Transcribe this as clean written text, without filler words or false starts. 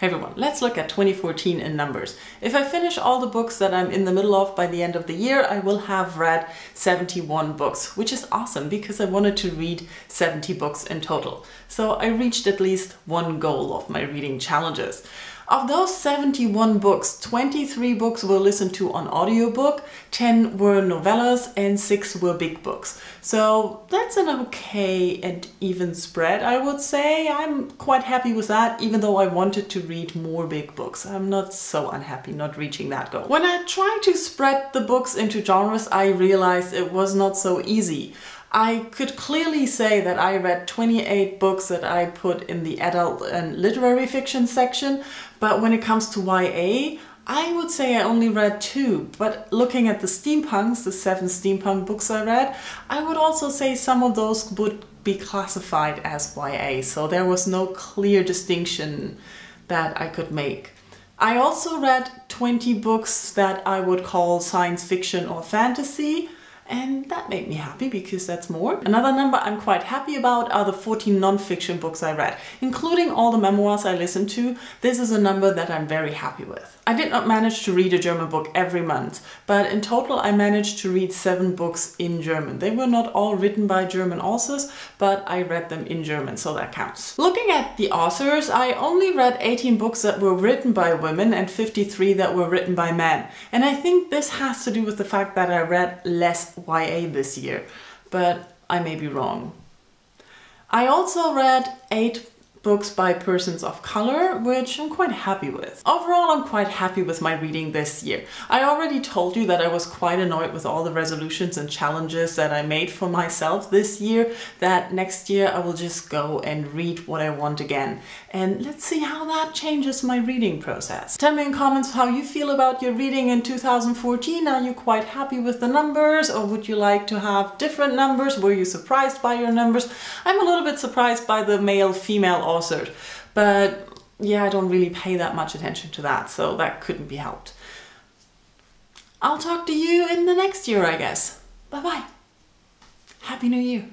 Hey everyone, let's look at 2014 in numbers. If I finish all the books that I'm in the middle of by the end of the year, I will have read 71 books, which is awesome because I wanted to read 70 books in total. So I reached at least one goal of my reading challenges. Of those 71 books, 23 books were listened to on audiobook, 10 were novellas, and 6 were big books. So that's an okay and even spread, I would say. I'm quite happy with that, even though I wanted to read more big books. I'm not so unhappy not reaching that goal. When I tried to spread the books into genres, I realized it was not so easy. I could clearly say that I read 28 books that I put in the adult and literary fiction section, but when it comes to YA, I would say I only read 2. But looking at the steampunks, the 7 steampunk books I read, I would also say some of those would be classified as YA, so there was no clear distinction that I could make. I also read 20 books that I would call science fiction or fantasy, and that made me happy because that's more. Another number I'm quite happy about are the 14 non-fiction books I read, including all the memoirs I listened to. This is a number that I'm very happy with. I did not manage to read a German book every month, but in total I managed to read 7 books in German. They were not all written by German authors, but I read them in German, so that counts. Looking at the authors, I only read 18 books that were written by women and 53 that were written by men. And I think this has to do with the fact that I read less YA this year, but I may be wrong. I also read 8 books by persons of color, which I'm quite happy with. Overall, I'm quite happy with my reading this year. I already told you that I was quite annoyed with all the resolutions and challenges that I made for myself this year, that next year I will just go and read what I want again. And let's see how that changes my reading process. Tell me in comments how you feel about your reading in 2014. Are you quite happy with the numbers, or would you like to have different numbers? Were you surprised by your numbers? I'm a little bit surprised by the male-female authors, but yeah, I don't really pay that much attention to that, so that couldn't be helped. I'll talk to you in the next year, I guess. Bye bye. Happy New Year.